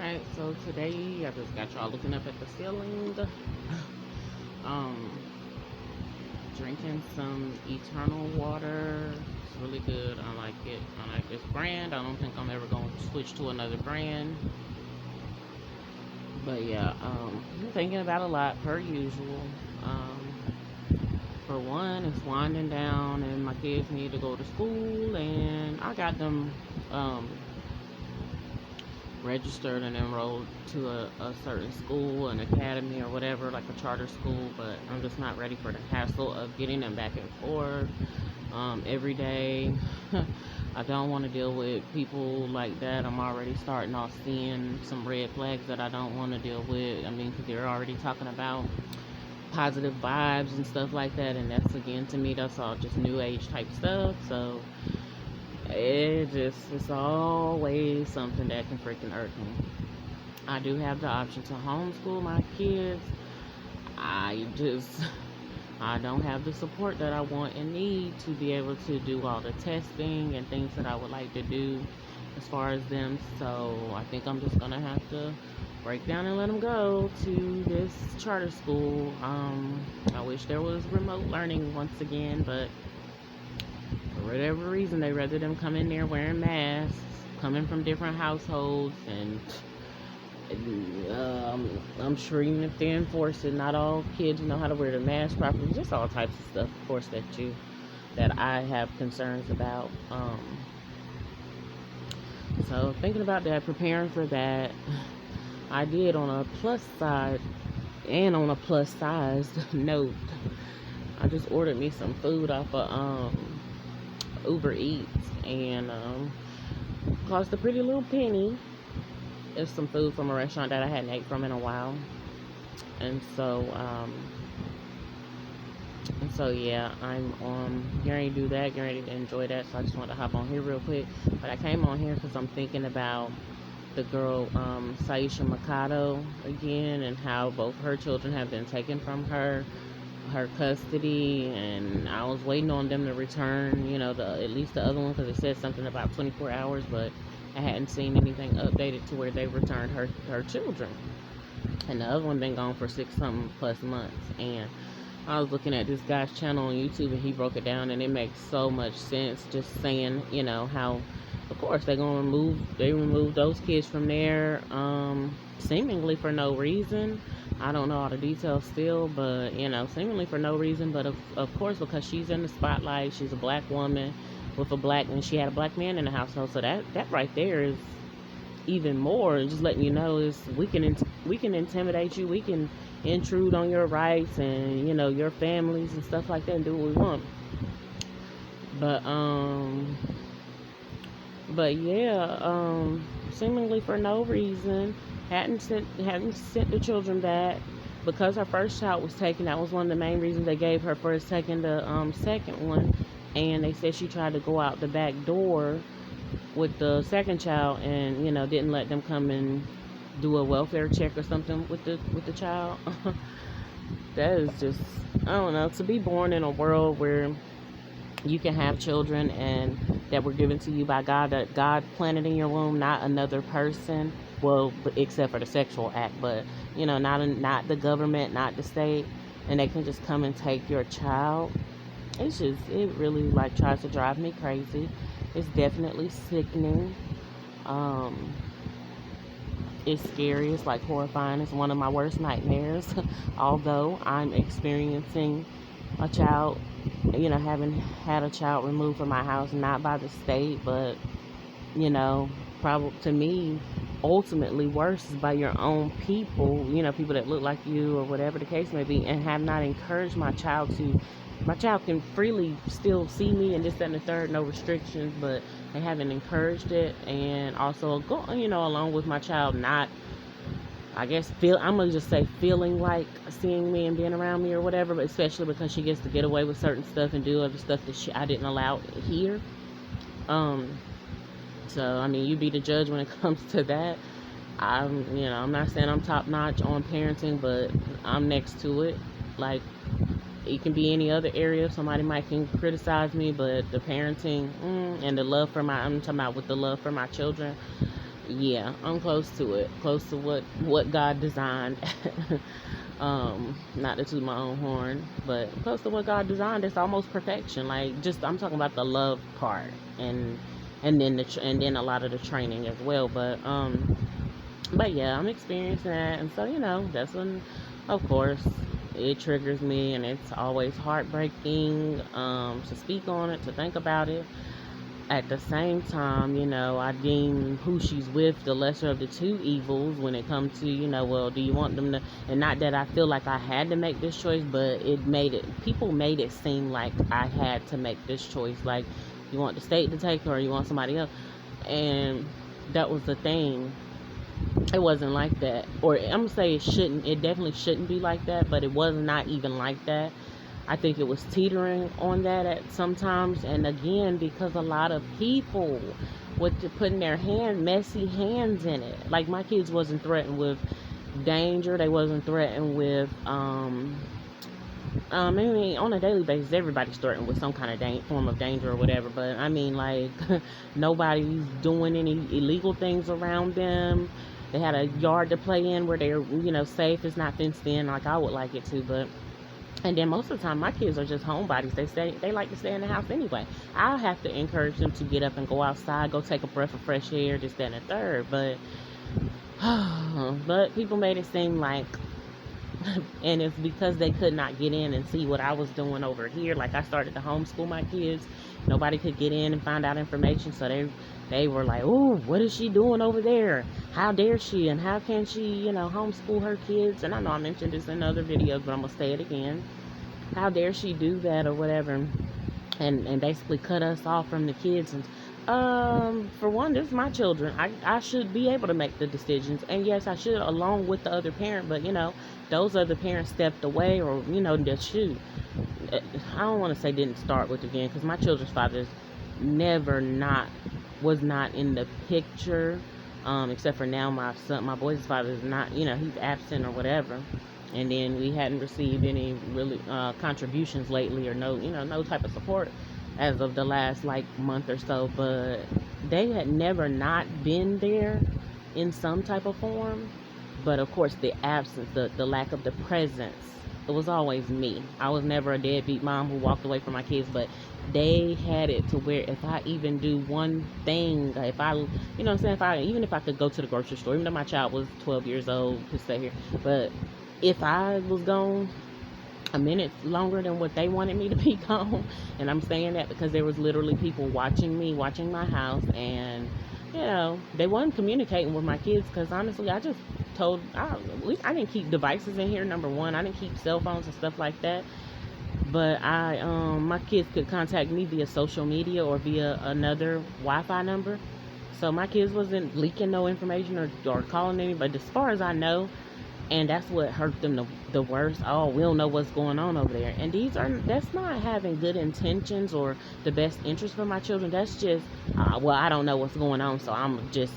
Alright, so today I just got y'all looking up at the ceiling. Um, Drinking some Eternal water. It's really good. I like it. I like this brand. I don't think I'm ever going to switch to another brand. But yeah, I'm thinking about a lot per usual. For one, it's winding down and my kids need to go to school, and I got them um, registered and enrolled to a certain school, an academy or whatever, like a charter school, but I'm just not ready for the hassle of getting them back and forth every day. I don't want to deal with people like that. I'm already starting off seeing some red flags that I don't want to deal with. I mean, because they're already talking about positive vibes and stuff like that, and that's, again, to me, that's all just new age type stuff. So it's always something that can freaking irk me. I do have the option to homeschool my kids. I just I don't have the support that I want and need to be able to do all the testing and things that I would like to do as far as them. So I think I'm just gonna have to break down and let them go to this charter school. I wish there was remote learning once again, but for whatever reason, they rather them come in there wearing masks, coming from different households, and I'm sure even if they enforce it, not all kids know how to wear the mask properly. Just all types of stuff, of course, that I have concerns about. So thinking about that, preparing for that, I did on a plus side and on a plus size note. I just ordered me some food off of Uber Eats, and cost a pretty little penny. It's some food from a restaurant that I hadn't ate from in a while, and so yeah, I'm getting ready to do that, getting ready to enjoy that. So I just wanted to hop on here real quick. But I came on here because I'm thinking about the girl Syesha Mercado again, and how both her children have been taken from her custody, and I was waiting on them to return, at least the other one, because it said something about 24 hours, but I hadn't seen anything updated to where they returned her children. And the other one been gone for 6-something plus months. And I was looking at this guy's channel on YouTube, and he broke it down, and it makes so much sense, just saying, how, of course, they remove those kids from there, seemingly for no reason. I don't know all the details still, but seemingly for no reason. But of course, because she's in the spotlight, she's a black woman and she had a black man in the household. So that right there is even more, just letting you know, is we can intimidate you, we can intrude on your rights and your families and stuff like that, and do what we want. But yeah, seemingly for no reason, hadn't sent the children back, because her first child was taken. That was one of the main reasons they gave her for taking the second one. And they said she tried to go out the back door with the second child, and didn't let them come and do a welfare check or something with the child. That is just, I don't know, to be born in a world where you can have children and that were given to you by God, that God planted in your womb, not another person. Well, except for the sexual act, but not the government, not the state, and they can just come and take your child. It really tries to drive me crazy. It's definitely sickening. It's scary. It's horrifying. It's one of my worst nightmares. Although I'm experiencing a child, having had a child removed from my house, not by the state, but probably, to me, ultimately worse is by your own people, people that look like you or whatever the case may be, and have not encouraged my child can freely still see me and this, that, and the third, no restrictions, but they haven't encouraged it. And also go, along with my child not, I guess, I'm gonna just say, feeling like seeing me and being around me or whatever, but especially because she gets to get away with certain stuff and do other stuff that I didn't allow here. So I mean, you be the judge when it comes to that. I'm not saying I'm top notch on parenting, but I'm next to it. It can be any other area. Somebody might can criticize me, but the parenting, and the love for I'm talking about with the love for my children, Yeah, I'm close to it. Close to what God designed. Not to toot my own horn, but close to what God designed. It's almost perfection. Like, just I'm talking about the love part, and and then a lot of the training as well. But yeah, I'm experiencing that, and so that's when, of course, it triggers me, and it's always heartbreaking to speak on it, to think about it. At the same time, I deem who she's with the lesser of the two evils when it comes to, well, do you want them to, and not that I feel like I had to make this choice, but people made it seem like I had to make this choice. Like, you want the state to take her or you want somebody else. And that was the thing. It wasn't like that. Or I'm going to say it definitely shouldn't be like that, but it was not even like that. I think it was teetering on that at sometimes, and again, because a lot of people with putting their messy hands in it. Like, my kids wasn't threatened with danger. They wasn't threatened with I mean, on a daily basis, everybody's threatened with some kind of form of danger or whatever. But I mean, like, nobody's doing any illegal things around them. They had a yard to play in where they're, safe. It's not fenced in like I would like it to, but. And then most of the time, my kids are just homebodies. They like to stay in the house anyway. I'll have to encourage them to get up and go outside, go take a breath of fresh air, this, that, and the third. But people made it seem like, and it's because they could not get in and see what I was doing over here. Like, I started to homeschool my kids. Nobody could get in and find out information, so they were like, "Oh, what is she doing over there? How dare she? And how can she, homeschool her kids?" And I know I mentioned this in other videos, but I'm gonna say it again. How dare she do that or whatever? And basically cut us off from the kids. And for one, this is my children. I should be able to make the decisions, and yes, I should, along with the other parent. But those other parents stepped away, or just shoot. I don't want to say didn't start with again, because my children's fathers never was not in the picture, except for now my boy's father is not, he's absent or whatever. And then we hadn't received any really contributions lately, or no type of support as of the last like month or so. But they had never not been there in some type of form. But of course, the absence, the lack of the presence, it was always me. I was never a deadbeat mom who walked away from my kids, but they had it to where if I even do one thing, if I, what I'm saying, even if I could go to the grocery store, even though my child was 12 years old, could stay here, but if I was gone a minute longer than what they wanted me to be gone, and I'm saying that because there was literally people watching me, watching my house, and they wasn't communicating with my kids, because honestly, I just I didn't keep devices in here. Number one, I didn't keep cell phones and stuff like that, but my kids could contact me via social media or via another Wi-Fi number, so my kids wasn't leaking no information or calling anybody, as far as I know. And that's what hurt them the worst. Oh, we don't know what's going on over there. And that's not having good intentions or the best interest for my children. That's just, well, I don't know what's going on, so I'm just,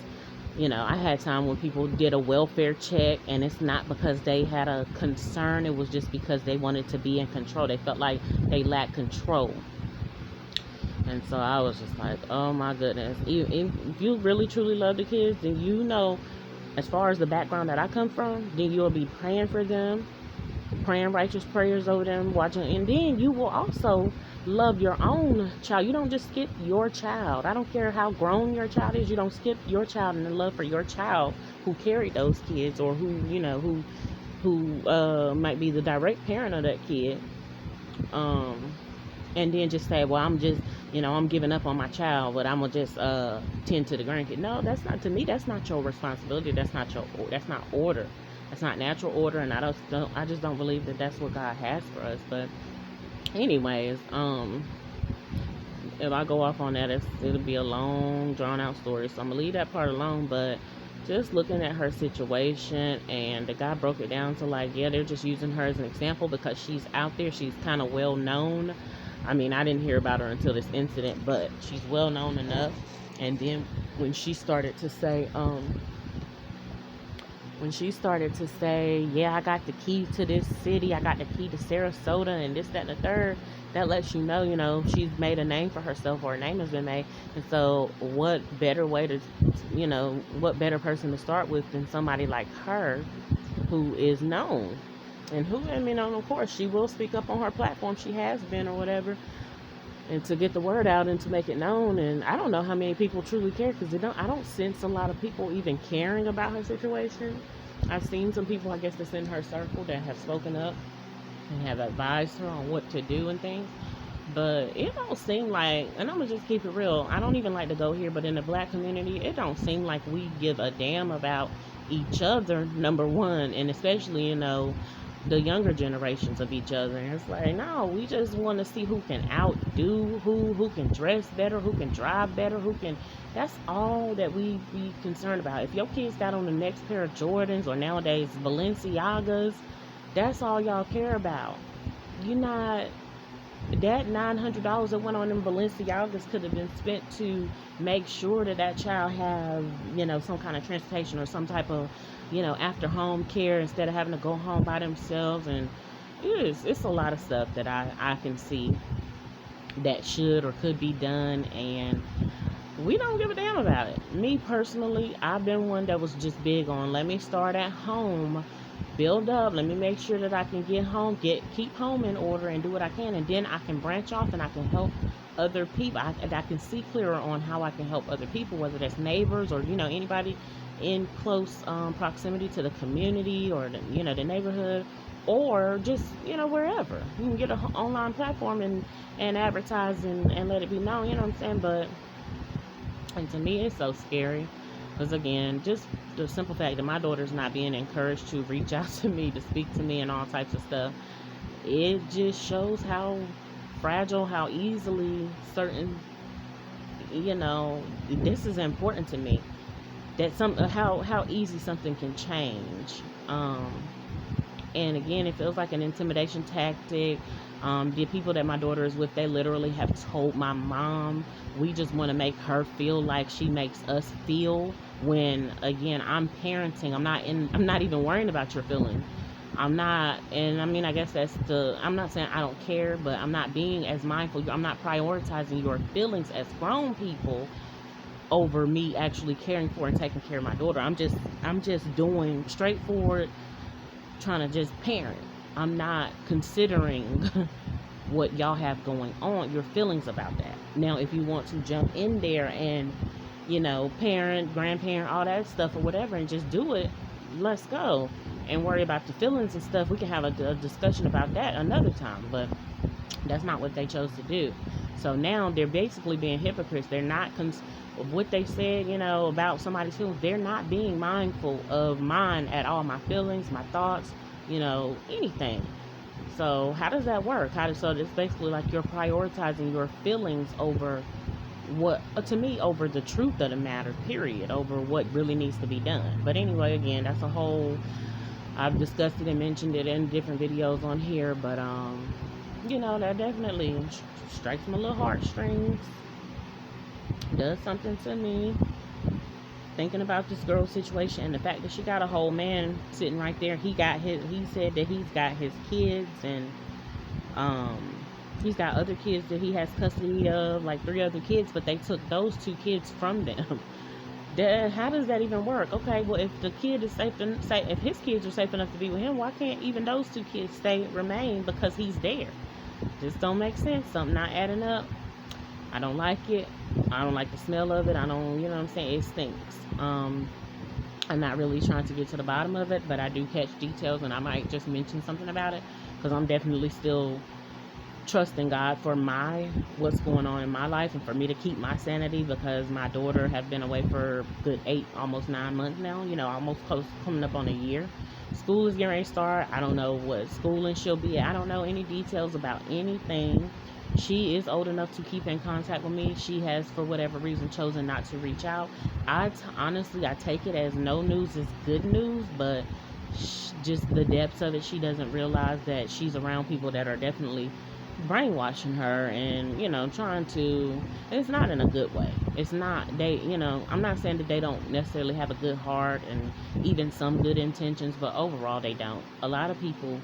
I had time when people did a welfare check, and it's not because they had a concern. It was just because they wanted to be in control. They felt like they lacked control. And so I was just like, oh my goodness. If you really truly love the kids, then as far as the background that I come from, then you'll be praying for them, praying righteous prayers over them, watching, and then you will also love your own child. You don't just skip your child. I don't care how grown your child is. You don't skip your child in the love for your child who carried those kids, or who might be the direct parent of that kid. And then just say, well, I'm just, I'm giving up on my child, but I'm gonna just tend to the grandkid. No, that's not, to me, that's not your responsibility. That's not order. That's not natural order, and I just don't believe that that's what God has for us. But anyways, if I go off on that, it'll be a long, drawn out story, so I'm gonna leave that part alone. But just looking at her situation, and the guy broke it down to like, yeah, they're just using her as an example because she's out there, she's kind of well known. I mean, I didn't hear about her until this incident, but she's well known enough. And then when she started to say, when she started to say, yeah, I got the key to this city, I got the key to Sarasota, and this, that, and the third, that lets you know, she's made a name for herself, or a name has been made. And so, what better way to, what better person to start with than somebody like her who is known? And who, I mean, of course, she will speak up on her platform. She has been, or whatever, and to get the word out and to make it known. And I don't know how many people truly care, because I don't sense a lot of people even caring about her situation. I've seen some people, I guess, that's in her circle that have spoken up and have advised her on what to do and things. But it don't seem like, and I'm gonna just keep it real, I don't even like to go here, but in the black community, it don't seem like we give a damn about each other, number one, and especially, the younger generations of each other. And it's like, no, we just want to see who can outdo who can dress better, who can drive better, who can. That's all that we be concerned about. If your kids got on the next pair of Jordans, or nowadays Balenciagas, that's all y'all care about. You're not. That $900 that went on them Balenciagas could have been spent to make sure that that child have, some kind of transportation, or some type of, after home care, instead of having to go home by themselves. And it's a lot of stuff that I can see that should or could be done, and we don't give a damn about it. Me personally, I've been one that was just big on, let me start at home, build up, let me make sure that I can get home, keep home in order, and do what I can, and then I can branch off and I can help other people. I can see clearer on how I can help other people, whether that's neighbors, or anybody in close proximity to the community, or the neighborhood, or just wherever. You can get an online platform and advertise and let it be known. You know what I'm saying? But, and to me, it's so scary. Because again, just the simple fact that my daughter's not being encouraged to reach out to me, to speak to me, and all types of stuff, it just shows how fragile, how easily certain, this is important to me. That how easy something can change. And again, it feels like an intimidation tactic. The people that my daughter is with, they literally have told my mom, we just want to make her feel like she makes us feel. When again, I'm parenting, I'm not even worrying about your feelings. I'm not, and I mean, I guess I'm not saying I don't care, but I'm not being as mindful. I'm not prioritizing your feelings as grown people over me actually caring for and taking care of my daughter. I'm just doing straightforward, trying to just parent. I'm not considering what y'all have going on, your feelings about that. Now, if you want to jump in there and, parent, grandparent, all that stuff or whatever, and just do it, let's go. And worry about the feelings and stuff, we can have a discussion about that another time. But that's not what they chose to do. So now they're basically being hypocrites. They're not what they said, about somebody's feelings. They're not being mindful of mine at all, my feelings, my thoughts, anything. So how does that work? So it's basically like you're prioritizing your feelings over over the truth of the matter, period, over what really needs to be done. But anyway, again, that's a whole, I've discussed it and mentioned it in different videos on here, but that definitely strikes my little heartstrings, does something to me, thinking about this girl's situation, and the fact that she got a whole man sitting right there. He said that he's got his kids, and he's got other kids that he has custody of, like 3 other kids, but they took those 2 kids from them. How does that even work? Okay, well, if the kid is if his kids are safe enough to be with him, why can't even those 2 kids remain because he's there? Just don't make sense. Something not adding up. I don't like it. I don't like the smell of it. I don't, what I'm saying? It stinks. I'm not really trying to get to the bottom of it, but I do catch details, and I might just mention something about it, because I'm definitely still trusting God for what's going on in my life, and for me to keep my sanity, because my daughter have been away for a good 8, almost 9 months now, almost close, coming up on a year. School is getting ready to start. I don't know what schooling she'll be at. I don't know any details about anything. She is old enough to keep in contact with me. She has, for whatever reason, chosen not to reach out. Honestly, I take it as no news is good news, but just the depths of it, she doesn't realize that she's around people that are definitely brainwashing her and, trying to, it's not in a good way. It's not, they, I'm not saying that they don't necessarily have a good heart and even some good intentions, but overall they don't. A lot of people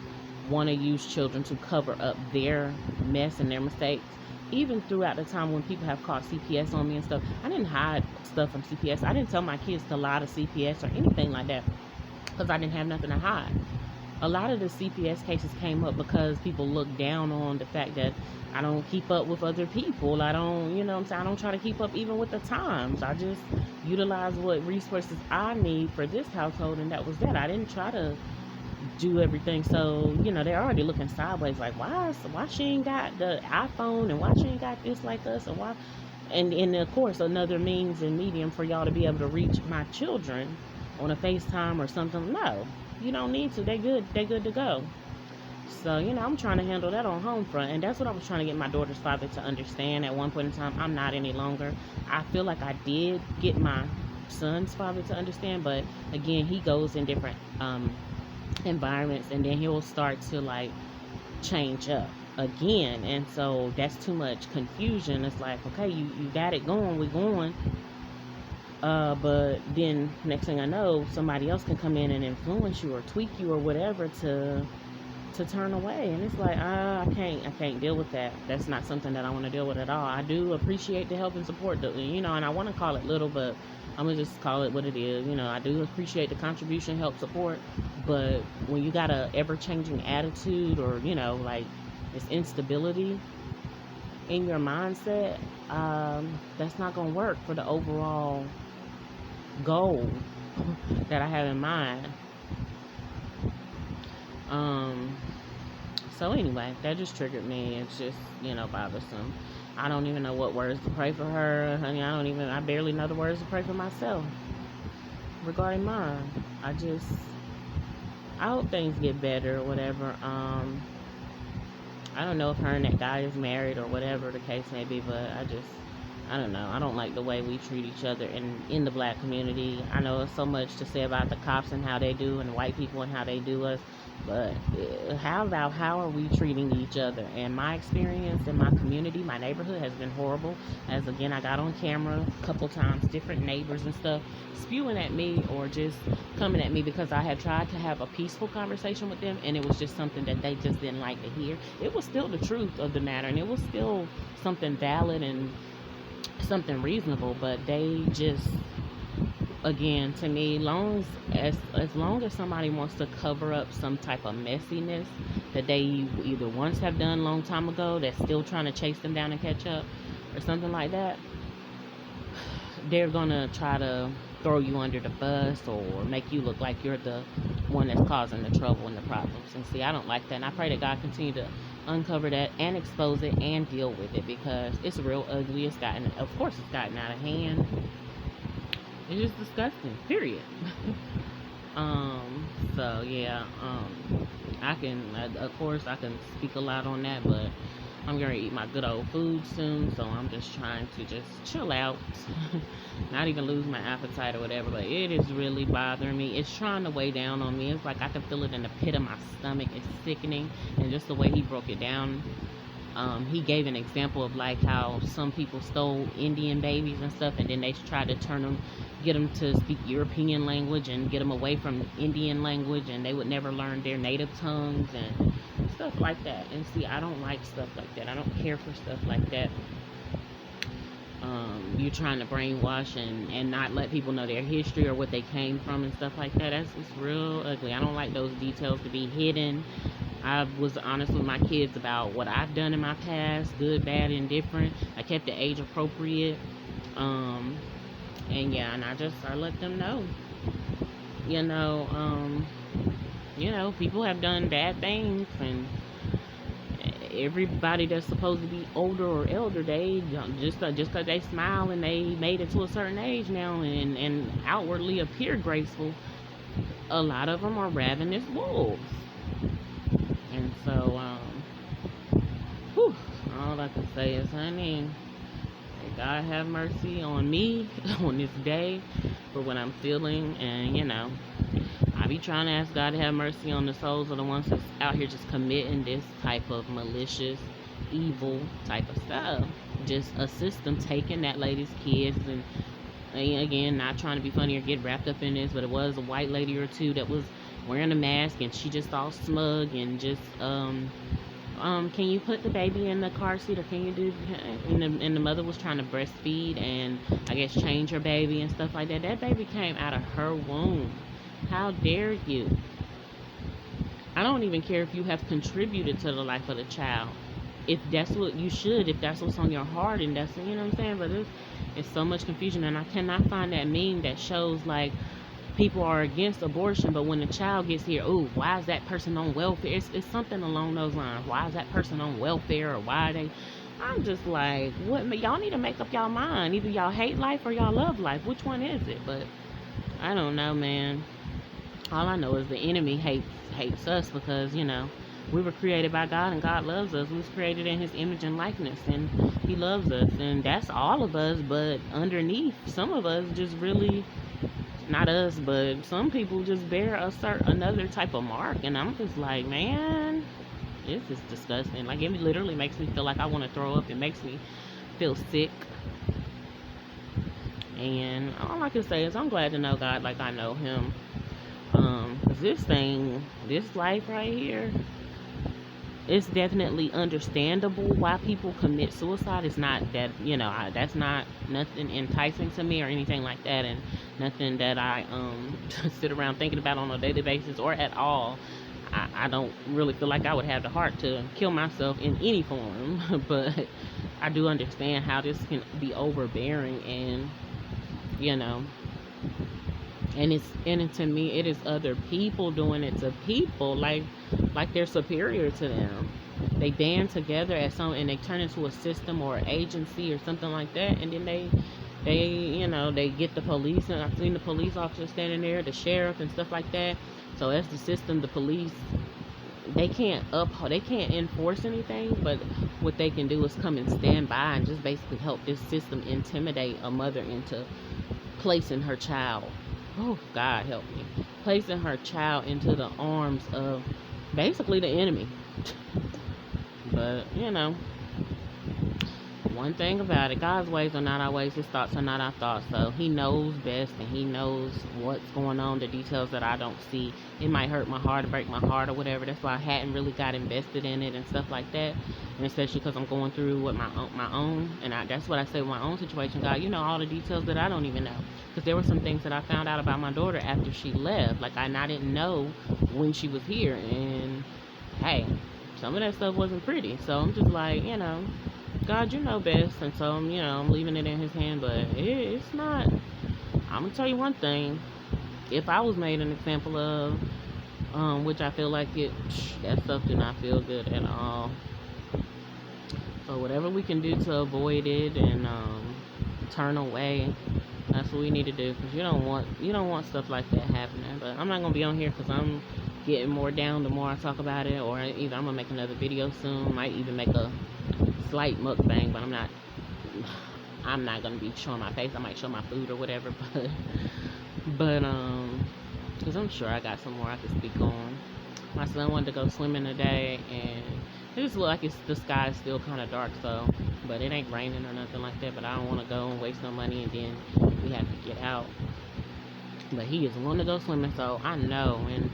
want to use children to cover up their mess and their mistakes. Even throughout the time when people have called CPS on me and stuff, I didn't hide stuff from CPS. I didn't tell my kids to lie to CPS or anything like that because I didn't have nothing to hide. A lot of the CPS cases came up because people look down on the fact that I don't keep up with other people. I don't, what I'm saying, I don't try to keep up even with the times. I just utilize what resources I need for this household, and that was that. I didn't try to do everything. So, they're already looking sideways like, why she ain't got the iPhone, and why she ain't got this like us, and why, and of course another means and medium for y'all to be able to reach my children on a FaceTime or something. No, you don't need to. They good to go. So, I'm trying to handle that on home front. And that's what I was trying to get my daughter's father to understand at one point in time. I'm not any longer. I feel like I did get my son's father to understand. But again, he goes in different environments. And then he'll start to like change up again. And so that's too much confusion. It's like, okay, you got it going. We're going. But then next thing I know, somebody else can come in and influence you or tweak you or whatever to turn away. And it's like, I can't deal with that. That's not something that I want to deal with at all. I do appreciate the help and support, and I want to call it little, but I'm gonna just call it what it is. I do appreciate the contribution, help, support, but when you got a ever-changing attitude, or like this instability in your mindset, that's not gonna work for the overall goal that I have in mind. So anyway, that just triggered me. It's just, bothersome. I don't even know what words to pray for her. Honey, I barely know the words to pray for myself regarding mine. I hope things get better or whatever. I don't know if her and that guy is married or whatever the case may be, but I don't know. I don't like the way we treat each other in the black community. I know there's so much to say about the cops and how they do, and white people and how they do us. But how are we treating each other? And my experience in my community, my neighborhood, has been horrible. As again, I got on camera a couple times, different neighbors and stuff spewing at me or just coming at me because I had tried to have a peaceful conversation with them, and it was just something that they just didn't like to hear. It was still the truth of the matter, and it was still something valid and something reasonable, but they just, again, to me, as long as somebody wants to cover up some type of messiness that they either once have done a long time ago that's still trying to chase them down and catch up or something like that, they're gonna try to throw you under the bus or make you look like you're the one that's causing the trouble and the problems. And see, I don't like that, and I pray that God continue to uncover that and expose it and deal with it, because it's real ugly. It's gotten out of hand. It's just disgusting, period. So yeah, of course I can speak a lot on that, but I'm gonna eat my good old food soon, so I'm just trying to just chill out, not even lose my appetite or whatever, but it is really bothering me. It's trying to weigh down on me. It's like I can feel it in the pit of my stomach. It's sickening, and just the way he broke it down, he gave an example of like how some people stole Indian babies and stuff, and then they tried to get them to speak European language and get them away from Indian language, and they would never learn their native tongues and stuff like that. And see, I don't like stuff like that. I don't care for stuff like that. You're trying to brainwash and not let people know their history or what they came from and stuff like that. It's real ugly. I don't like those details to be hidden. I was honest with my kids about what I've done in my past, good, bad, indifferent. I kept it age appropriate. And yeah, and I let them know. People have done bad things, and everybody that's supposed to be older or elder, they just because they smile and they made it to a certain age now and outwardly appear graceful, a lot of them are ravenous wolves. And so, all I can say is, honey, may God have mercy on me on this day for what I'm feeling. And, I be trying to ask God to have mercy on the souls of the ones that's out here just committing this type of malicious, evil type of stuff. just a system taking that lady's kids. And again, not trying to be funny or get wrapped up in this, but it was a white lady or two that was wearing a mask, and she just all smug and just can you put the baby in the car seat, or can you do, and the mother was trying to breastfeed and I guess change her baby and stuff like that. That baby came out of her womb. How dare you? I don't even care if you have contributed to the life of the child. If that's what you should, if that's what's on your heart, and that's, you know what I'm saying? But it's so much confusion, and I cannot find that meme that shows like people are against abortion, but when the child gets here, oh, why is that person on welfare? It's something along those lines. Why is that person on welfare, or why are they? I'm just like, what? Y'all need to make up y'all mind. Either y'all hate life or y'all love life. Which one is it? But I don't know, man. All I know is the enemy hates us because, you know, we were created by God and God loves us. We was created in his image and likeness, and he loves us, and that's all of us. But underneath, some of us just really, not us, but some people just bear another type of mark, and I'm just like, man, this is disgusting. Like, it literally makes me feel like I want to throw up. It makes me feel sick. And all I can say is I'm glad to know God like I know him. 'Cause this life right here, it's definitely understandable why people commit suicide. It's not that, you know, that's not nothing enticing to me or anything like that, and nothing that I sit around thinking about on a daily basis or at all. I don't really feel like I would have the heart to kill myself in any form, but I do understand how this can be overbearing, and, you know, and to me it is other people doing it to people like they're superior to them. They band together as some, and they turn into a system or agency or something like that, and then they you know, they get the police, and I've seen the police officers standing there, the sheriff and stuff like that. So as the system, the police, they can't enforce anything, but what they can do is come and stand by and just basically help this system intimidate a mother into placing her child, oh God help me, placing her child into the arms of basically the enemy. But, you know, one thing about it, God's ways are not our ways, his thoughts are not our thoughts. So he knows best, and he knows what's going on, the details that I don't see. It might hurt my heart or break my heart or whatever. That's why I hadn't really got invested in it and stuff like that. And especially because I'm going through with my own, and that's what I say with my own situation. God, you know all the details that I don't even know. Because there were some things that I found out about my daughter after she left. Like, I didn't know when she was here. And hey, some of that stuff wasn't pretty. So I'm just like, you know, God, you know best. And so, you know, I'm leaving it in his hand. But it's not. I'm going to tell you one thing. If I was made an example of, which I feel like that stuff did not feel good at all. So whatever we can do to avoid it and turn away, that's what we need to do. Because you don't want stuff like that happening. But I'm not going to be on here because I'm getting more down the more I talk about it. Or either I'm going to make another video soon. Might even make a slight mukbang, but I'm not gonna be showing my face. I might show my food or whatever, but because I'm sure I got some more I can speak on. My son wanted to go swimming today, and it just look like the sky is still kind of dark, so, but it ain't raining or nothing like that. But I don't want to go and waste no money, and then we have to get out. But he is wanting to go swimming, so I know, and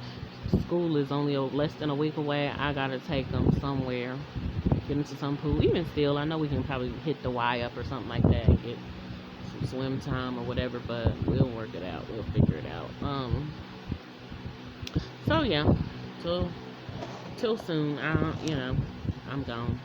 school is only less than a week away. I gotta take him somewhere, get into some pool. Even still, I know we can probably hit the Y up or something like that, get some swim time or whatever, but we'll work it out. We'll figure it out. So yeah, till soon. You know, I'm gone.